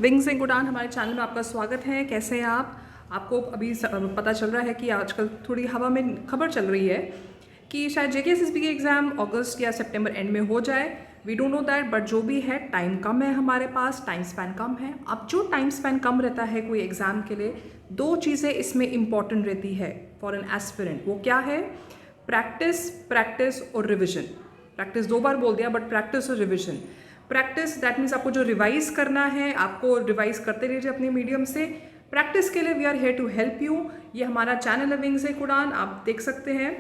Wings and उड़ान हमारे channel में आपका स्वागत है। कैसे हैं आप? आपको अभी पता चल रहा है कि आजकल थोड़ी हवा में खबर चल रही है कि शायद जेकेएसएसबी के एग्ज़ाम अगस्त या सितंबर एंड में हो जाए। We don't know that, but जो भी है टाइम कम है, हमारे पास टाइम स्पैन कम है। अब जो टाइम स्पैन कम रहता है कोई एग्ज़ाम के लिए, दो चीज़ें इसमें इंपॉर्टेंट रहती है फॉर एन एस्पिरेंट। वो क्या है? प्रैक्टिस, प्रैक्टिस और रिविजन। प्रैक्टिस दो बार बोल दिया, बट प्रैक्टिस और रिविजन। प्रैक्टिस दैट मीन्स आपको जो रिवाइज करना है, आपको रिवाइज करते रहिए अपने मीडियम से। प्रैक्टिस के लिए we are here to help you. ये हमारा चैनल है विंग्स एक उड़ान, आप देख सकते हैं।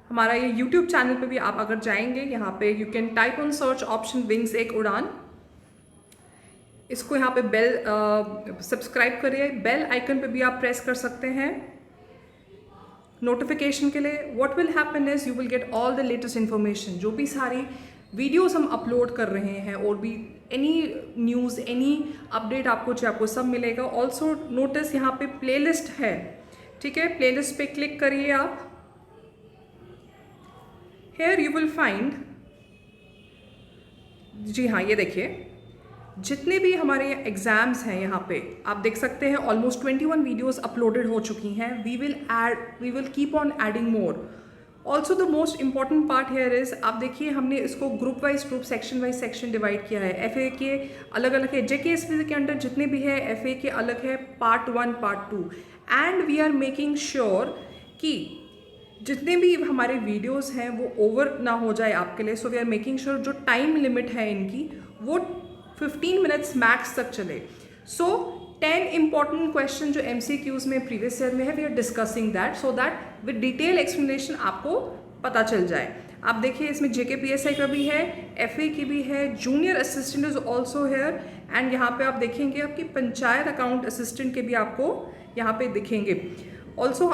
हमारा ये यूट्यूब चैनल पे भी आप अगर जाएंगे, यहाँ पे you can type on search option wings एक उड़ान। इसको यहाँ पे बेल सब्सक्राइब करिए, बेल आइकन पे भी आप प्रेस कर सकते हैं नोटिफिकेशन के लिए। What will happen is you will get all the latest information. जो भी सारी वीडियोस हम अपलोड कर रहे हैं और भी एनी न्यूज़, एनी अपडेट आपको चाहिए, आपको सब मिलेगा। ऑल्सो नोटिस यहाँ पे प्लेलिस्ट है, ठीक है? प्लेलिस्ट पे क्लिक करिए आप। हेयर यू विल फाइंड, जी हाँ, ये देखिए जितने भी हमारे एग्जाम्स हैं यहाँ पे आप देख सकते हैं। ऑलमोस्ट 21 वीडियोस अपलोडेड हो चुकी हैं। We will keep on adding more. Also the most important part here is, आप देखिए हमने इसको group wise section wise section divide किया है। एफए के अलग अलग है, जेकेएसएसबी के अंडर जितने भी है एफए के अलग है, part 1 part 2। And we are making sure कि जितने भी हमारे वीडियोस हैं वो ओवर ना हो जाए आपके लिए। So we are making sure जो टाइम लिमिट है इनकी वो 15 मिनट्स मैक्स तक चले। सो 10 इंपॉर्टेंट क्वेश्चन जो MCQs में प्रीवियस ईयर में है, we are discussing that so that with detail explanation आपको पता चल जाए। आप देखिए इसमें JKPSI का भी है, FA की भी है, junior assistant is also here. And यहाँ पे आप देखेंगे आपकी पंचायत अकाउंट असिस्टेंट के भी आपको यहाँ पे दिखेंगे। ऑल्सो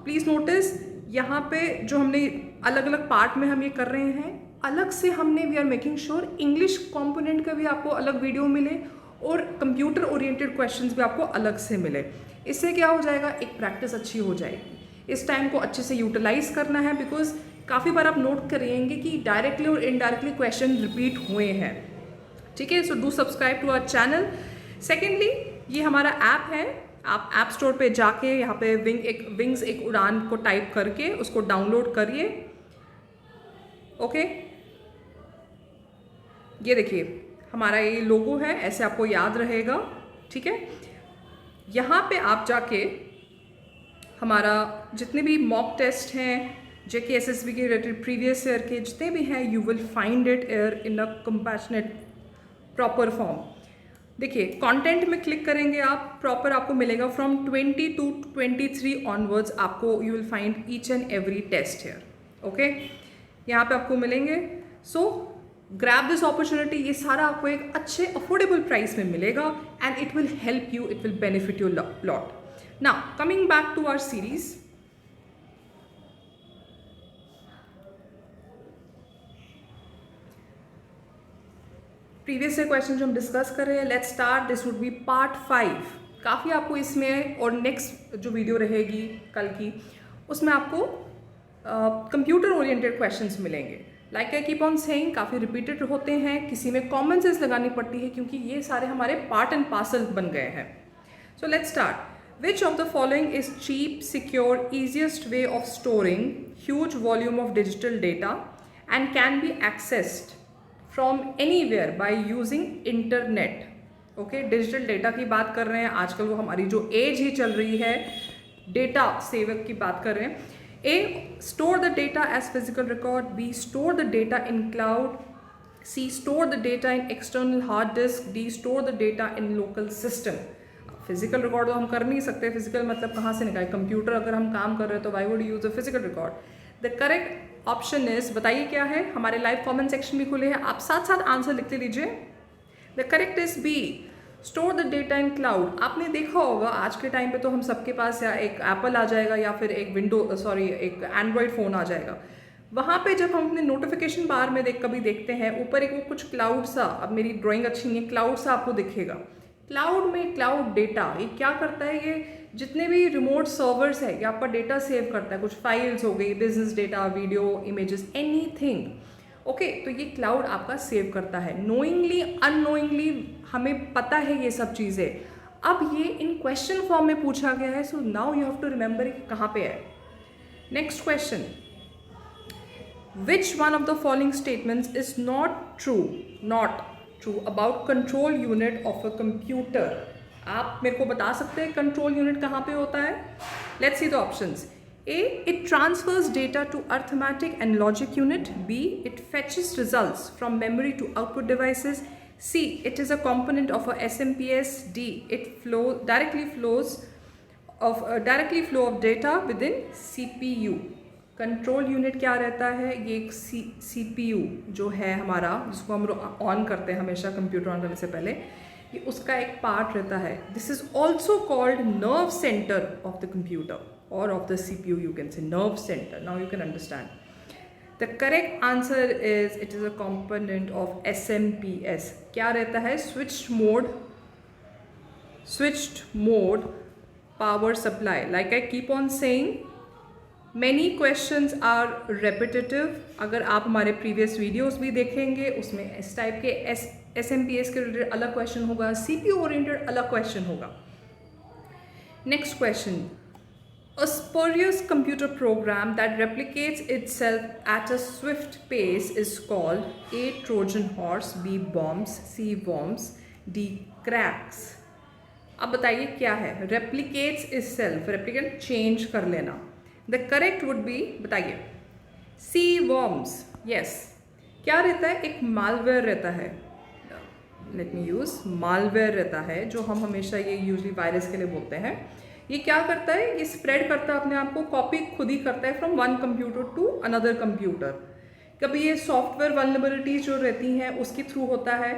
प्लीज़ नोटिस यहाँ पे जो हमने अलग अलग पार्ट में हम ये कर रहे हैं, अलग से हमने we are making sure English component का भी आपको अलग वीडियो मिले और कंप्यूटर ओरिएंटेड क्वेश्चंस भी आपको अलग से मिले। इससे क्या हो जाएगा, एक प्रैक्टिस अच्छी हो जाएगी। इस टाइम को अच्छे से यूटिलाइज करना है, बिकॉज काफ़ी बार आप नोट करेंगे कि डायरेक्टली और इनडायरेक्टली क्वेश्चन रिपीट हुए हैं, ठीक है? So do subscribe to our channel. Secondly, ये हमारा ऐप है, आप ऐप स्टोर पे जाके यहाँ पे विंग्स एक उड़ान को टाइप करके उसको डाउनलोड करिए। ओके, ये देखिए हमारा ये लोगो है, ऐसे आपको याद रहेगा, ठीक है? यहाँ पे आप जाके हमारा जितने भी मॉक टेस्ट हैं JKSSB के रिलेटेड प्रीवियस ईयर के जितने भी हैं, you will find it here in a compassionate proper form. देखिए कंटेंट में क्लिक करेंगे आप, प्रॉपर आपको मिलेगा फ्रॉम 20 to 23 ऑनवर्ड्स। आपको you will find each and every test here. Okay, यहाँ पे आपको मिलेंगे। सो ग्रैब दिस अपॉर्चुनिटी, ये सारा आपको एक अच्छे अफोर्डेबल प्राइस में मिलेगा and it will help you, it will benefit you lot. Now coming back to our series, previous year question जो हम डिस्कस कर रहे हैं, let's start. This would be part 5। काफ़ी आपको इसमें और नेक्स्ट जो वीडियो रहेगी कल की, उसमें आपको कंप्यूटर ओरिएंटेड क्वेश्चंस मिलेंगे। Like I keep on saying, काफ़ी रिपीटेड होते हैं, किसी में कॉमन सेंस लगानी पड़ती है क्योंकि ये सारे हमारे पार्ट एंड पार्सल बन गए हैं। So let's start. Which of the following is cheap, secure, easiest way of storing huge volume of digital data and can be accessed from anywhere by using internet? Okay, digital data की बात कर रहे हैं, आजकल वो हमारी जो as ही चल रही है, डेटा सेवक की बात कर रहे हैं। A, store the data as physical record. B, store the data in cloud. C, store the data in external hard disk. D, store the data in local system. Physical record तो हम कर नहीं सकते, फिजिकल मतलब कहाँ से निकाले? Computer अगर हम काम कर रहे हैं तो why would use a physical record? The correct option is, बताइए क्या है? हमारे लाइव कमेंट सेक्शन भी खुले हैं, आप साथ साथ आंसर लिखते लीजिए। The correct is B, store the data in cloud. आपने देखा होगा आज के टाइम पे तो हम सबके पास या एक एप्पल आ जाएगा या फिर एक एक एंड्रॉयड फ़ोन आ जाएगा। वहाँ पे जब हम अपने नोटिफिकेशन बार में कभी देखते हैं, ऊपर एक वो कुछ क्लाउड सा, अब मेरी ड्राइंग अच्छी नहीं है, क्लाउड सा आपको दिखेगा। क्लाउड में क्लाउड डेटा ये क्या करता है? ये जितने भी रिमोट सर्वर्स है ये आपका डेटा सेव करता है। कुछ फाइल्स हो गई, business data, video, images, anything. Okay, तो ये क्लाउड आपका सेव करता है। नोइंगली अननोइंगली हमें पता है ये सब चीज़ें, अब ये इन क्वेश्चन फॉर्म में पूछा गया है, so now you have to remember कहाँ पे है. Next question, which one of the following statements is not true about control unit of a computer. आप मेरे को बता सकते हैं कंट्रोल यूनिट कहाँ पे होता है. Let's see the options. A, it transfers data to arithmetic and logic unit. B, it fetches results from memory to output devices. C, it is a component of a SMPS. D, it directly flow of data within CPU. Control unit क्या रहता है, ये एक CPU जो है हमारा, जिसको हम ऑन करते हैं हमेशा कंप्यूटर ऑन करने से पहले, ये उसका एक पार्ट रहता है. This is also called nerve centre of the computer or of the CPU, you can say nerve center. Now you can understand. The correct answer is it is a component of SMPS. क्या रहता है, switched mode power supply. Like I keep on saying, many questions are repetitive. अगर आप हमारे previous videos भी देखेंगे, उसमें इस टाइप के SMPS के रिलेटेड अलग क्वेश्चन होगा, CPU ओरिएंटेड अलग क्वेश्चन होगा. Next question, a spurious computer program that replicates itself at a swift pace is called A, Trojan horse, B, bombs, C, worms, D, cracks. अब बताइए क्या है, replicates itself, replicate change कर लेना. The correct would be, बताइए, C, worms. Yes. क्या रहता है, एक malware रहता है. Let me use malware रहता है, जो हम हमेशा ये यूजली वायरस के लिए बोलते हैं. ये क्या करता है, ये स्प्रेड करता है अपने आप को, कॉपी खुद ही करता है from one computer to another computer. कभी ये सॉफ्टवेयर वल्नरेबिलिटीज जो रहती हैं उसके थ्रू होता है,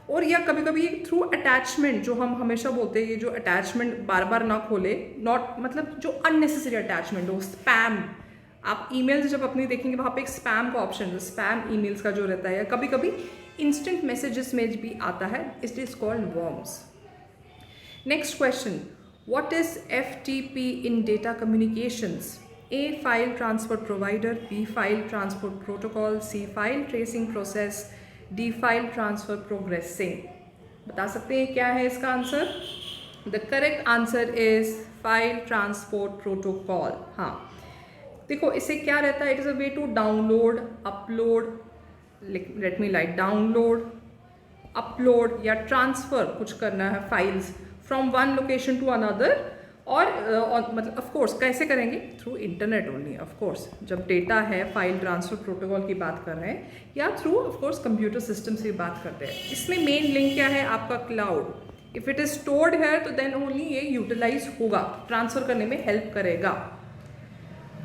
और या कभी कभी थ्रू अटैचमेंट, जो हम हमेशा बोलते हैं ये जो अटैचमेंट बार बार ना खोले, नॉट मतलब जो अननेसेसरी अटैचमेंट हो, स्पैम. आप ईमेल्स जब अपनी देखेंगे वहाँ पे एक स्पैम का ऑप्शन है, स्पैम ईमेल्स का जो रहता है, कभी कभी इंस्टेंट मैसेजेस में भी आता है, it is called worms. Next question, what is FTP in data communications? A, file transfer provider, B, file transfer protocol, C, file tracing process, D, file transfer progressing. बता सकते हैं क्या है इसका answer. The correct answer is file transport protocol. हाँ, देखो इससे क्या रहता है, it is a way to download, upload, let me write, download, upload या transfer कुछ करना है files from one location to another, और मतलब ऑफ कोर्स कैसे करेंगे, through internet only. Of course जब डेटा है, फाइल ट्रांसफर प्रोटोकॉल की बात कर रहे हैं, या through of course computer system से बात करते हैं. इसमें मेन लिंक क्या है आपका, cloud. If it is stored है तो देन ओनली ये यूटिलाइज होगा, ट्रांसफर करने में हेल्प करेगा.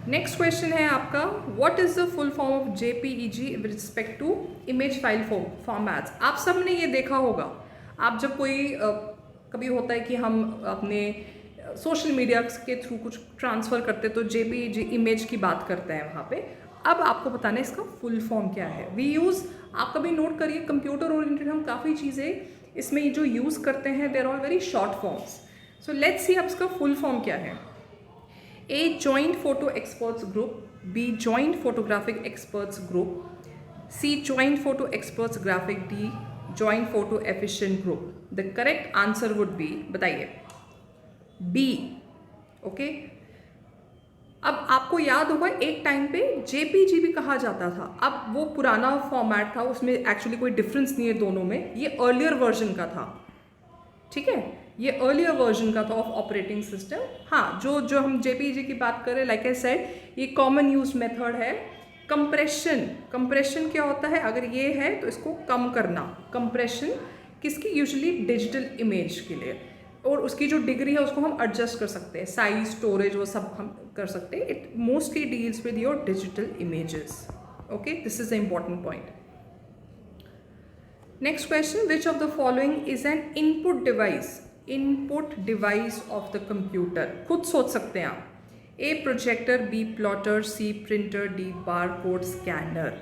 नेक्स्ट क्वेश्चन है आपका, what is the full form of JPEG with respect to image file formats. आप सब ने ये देखा होगा, आप जब कोई कभी होता है कि हम अपने सोशल मीडिया के थ्रू कुछ ट्रांसफ़र करते तो JPEG इमेज की बात करते हैं वहाँ पे. अब आपको बताना है इसका फुल फॉर्म क्या है. वी यूज़, आप कभी नोट करिए, कंप्यूटर ओरिएंटेड हम काफ़ी चीज़ें इसमें जो यूज़ करते हैं, there all very short forms. So let's see अब इसका फुल फॉर्म क्या है. A, joint photo experts group, B, joint photographic experts group, C, joint photo experts graphic, D, joint photo efficient group. The correct answer would be, बताइए, B. Okay. अब आपको याद होगा एक टाइम पे JPG भी कहा जाता था. अब वो पुराना फॉर्मेट था, उसमें एक्चुअली कोई डिफरेंस नहीं है दोनों में. ये अर्लियर वर्जन का था, ठीक है, ये अर्लियर वर्जन का था ऑफ ऑपरेटिंग सिस्टम. हाँ, जो हम JPG की बात करें, लाइक आई सेड, ये कॉमन यूज मेथड है. कंप्रेशन क्या होता है, अगर ये है तो इसको कम करना. कंप्रेशन किसकी, यूजुअली डिजिटल इमेज के लिए, और उसकी जो डिग्री है उसको हम एडजस्ट कर सकते हैं, साइज, स्टोरेज, वो सब हम कर सकते हैं. It mostly deals with your digital images. Okay, this is the important point. Next question, which of the following is an input device of the computer. खुद सोच सकते हैं आप. A, projector, B, plotter, C, printer, D, barcode scanner.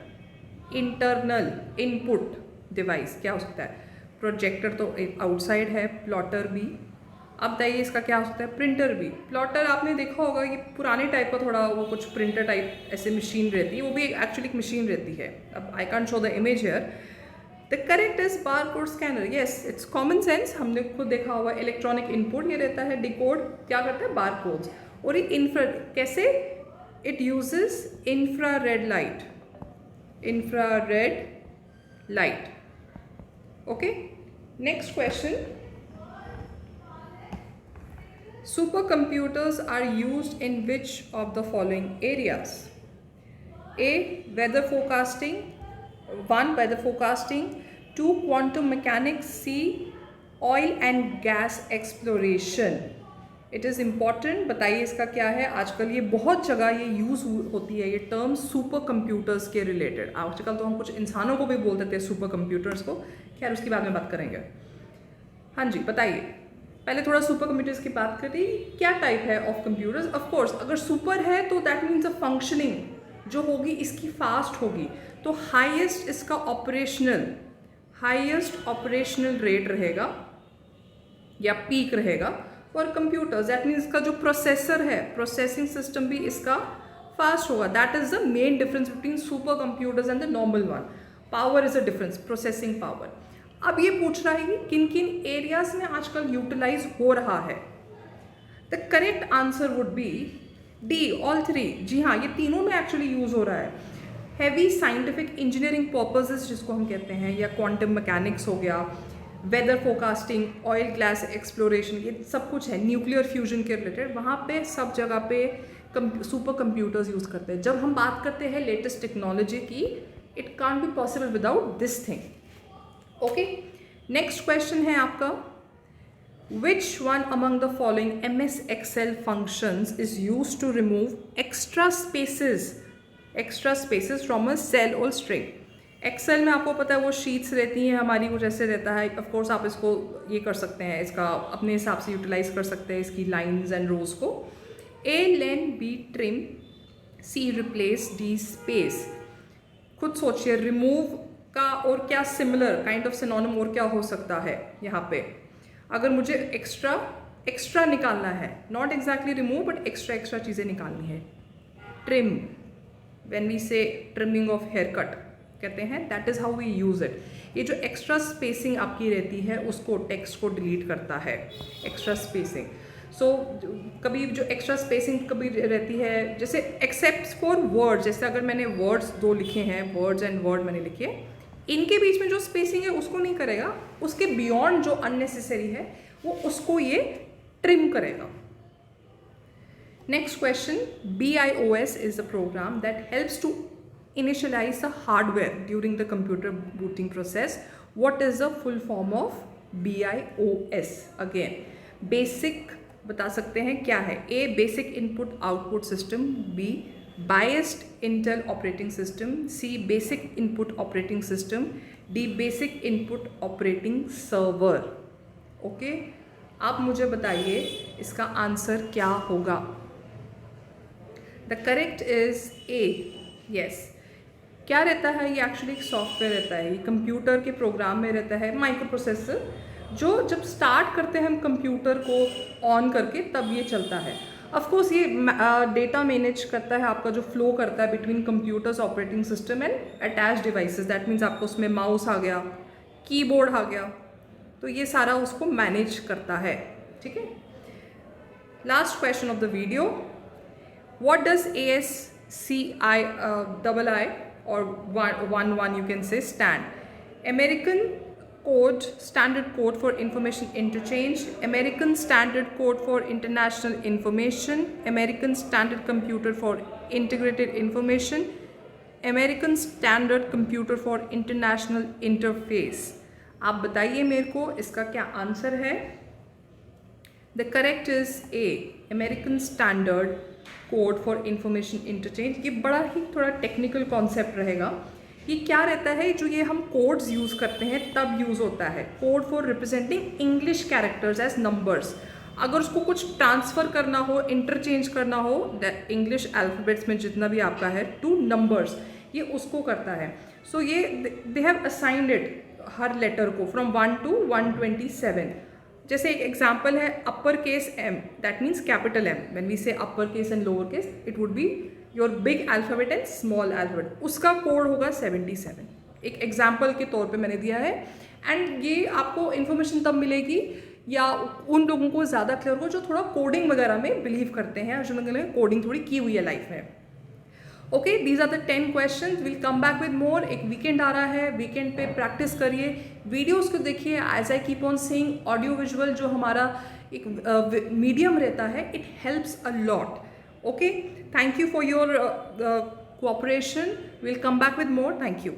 Internal input device क्या हो सकता है, projector तो आउटसाइड है, प्लॉटर भी. अब बताइए इसका क्या हो सकता है, प्रिंटर भी. प्लॉटर आपने देखा होगा, ये पुराने टाइप का थोड़ा वो कुछ प्रिंटर टाइप ऐसे मशीन रहती है, वो भी एक्चुअली एक मशीन रहती है. अब I can't show the image here. The correct is bar code scanner. Yes, it's common sense. हमने खुद देखा हुआ इलेक्ट्रॉनिक इनपुट ये रहता है, डिकोड क्या करता है, बार कोड्स. और ये कैसे, it uses infrared light. Infrared light. Okay, next question. Supercomputers are used in which of the following areas? A. Weather forecasting. 1. Weather forecasting. 2. Quantum mechanics. C. Oil and gas exploration. It is important. बताइए इसका क्या है. आजकल ये बहुत जगह ये use होती है, ये टर्म सुपर कंप्यूटर्स के रिलेटेड. आजकल तो हम कुछ इंसानों को भी बोल देते हैं सुपर कंप्यूटर्स को. खैर उसकी बाद में बात करेंगे. हाँ जी, बताइए. पहले थोड़ा सुपर कंप्यूटर्स की बात करें. क्या टाइप है ऑफ कंप्यूटर्स. ऑफ कोर्स अगर सुपर है तो दैट मीन्स अ फंक्शनिंग जो होगी इसकी फास्ट होगी. तो हाईएस्ट इसका हाईएस्ट ऑपरेशनल रेट रहेगा या पीक रहेगा फॉर कंप्यूटर्स. दैट मीन्स इसका जो प्रोसेसर है, प्रोसेसिंग सिस्टम भी इसका फास्ट होगा. That is the main difference between super computers and the normal one. Power is a difference, processing power. अब ये पूछ रहा है कि किन किन एरियाज में आजकल यूटिलाइज हो रहा है. The correct answer would be D, all three. जी हाँ, ये तीनों में एक्चुअली यूज हो रहा है. हैवी साइंटिफिक इंजीनियरिंग पर्पसेस जिसको हम कहते हैं, या क्वांटम मैकेनिक्स हो गया, weather forecasting, oil gas exploration, ये सब कुछ है. न्यूक्लियर फ्यूजन के रिलेटेड वहाँ पे सब जगह पे सुपर कंप्यूटर्स यूज़ करते हैं. जब हम बात करते हैं लेटेस्ट टेक्नोलॉजी की, it can't be possible without this thing. Okay, next question है आपका. Which one among the following MS Excel functions is used to remove extra spaces from a cell or string? Excel में आपको पता है वो sheets रहती हैं हमारी, कुछ ऐसे रहता है. ऑफ कोर्स आप इसको ये कर सकते हैं, इसका अपने हिसाब से यूटिलाइज कर सकते हैं इसकी लाइंस एंड रोज को. A len, B trim, C replace, D space. खुद सोचिए, रिमूव का और क्या सिमिलर काइंड ऑफ सिनोनिम और क्या हो सकता है यहाँ पे. अगर मुझे एक्स्ट्रा निकालना है, not exactly remove but extra चीज़ें निकालनी है. Trim, when we say trimming of hair cut कहते हैं, that is how we use it. ये जो एक्स्ट्रा स्पेसिंग आपकी रहती है उसको, टेक्स्ट को डिलीट करता है एक्स्ट्रा स्पेसिंग. सो कभी जो एक्स्ट्रा स्पेसिंग कभी रहती है, जैसे एक्सेप्ट फॉर वर्ड्स, जैसे अगर मैंने वर्ड्स 2 लिखे हैं, वर्ड्स एंड वर्ड मैंने लिखे, इनके बीच में जो स्पेसिंग है उसको नहीं करेगा. उसके बियॉन्ड जो अननेसेसरी है वो उसको ये ट्रिम करेगा. Next question. BIOS is a program that helps to initialise the hardware during the computer booting process. What is the full form of BIOS? Again basic बता सकते हैं क्या है. A basic input output system, B biased Intel operating system, C basic input operating system, D basic input operating server. Okay, आप मुझे बताइए इसका answer क्या होगा. The correct is A. Yes, क्या रहता है ये, एक्चुअली एक सॉफ्टवेयर रहता है, ये कंप्यूटर के प्रोग्राम में रहता है, माइक्रो प्रोसेसर, जो जब स्टार्ट करते हैं हम कंप्यूटर को ऑन करके तब ये चलता है. ऑफ कोर्स ये डेटा मैनेज करता है, आपका जो फ्लो करता है between computers, operating system and attach devices. That means आपको उसमें माउस आ गया, कीबोर्ड आ गया, तो ये सारा उसको मैनेज करता है. ठीक है. Last question of the video. What does ASCII or 1 you can say stand? American code, standard code for information interchange, American standard code for international information, American standard computer for integrated information, American standard computer for international interface. आप बताइए मेरे को इसका क्या answer है. The correct is A, American standard code for information interchange. ये बड़ा ही थोड़ा टेक्निकल कॉन्सेप्ट रहेगा. ये क्या रहता है, जो ये हम कोड्स यूज़ करते हैं तब यूज़ होता है. Code for representing English characters as numbers. अगर उसको कुछ ट्रांसफ़र करना हो, इंटरचेंज करना हो इंग्लिश अल्फ़ाबेट्स में जितना भी आपका है टू नंबर्स, ये उसको करता है. सो ये दे हैव असाइंड इट हर लेटर को फ्रॉम 1 to 127. जैसे एक एग्जाम्पल है upper case M, that means capital M. When we say upper case and lower case, it would be your big alphabet and small alphabet. उसका code होगा 77. एक example के तौर पे मैंने दिया है। एंड ये आपको इन्फॉर्मेशन तब मिलेगी या उन लोगों को ज़्यादा क्लियर हो जो थोड़ा कोडिंग वगैरह में बिलीव करते हैं, जिन्होंने कोडिंग थोड़ी की हुई है लाइफ में। Okay, these are the 10 question. Will come back with more. एक वीकेंड आ रहा है, वीकेंड पे प्रैक्टिस करिए, वीडियोस को देखिए। As I keep on saying, audio visual जो हमारा एक मीडियम रहता है, it helps a lot. Okay, thank you for your cooperation. Will come back with more. Thank you.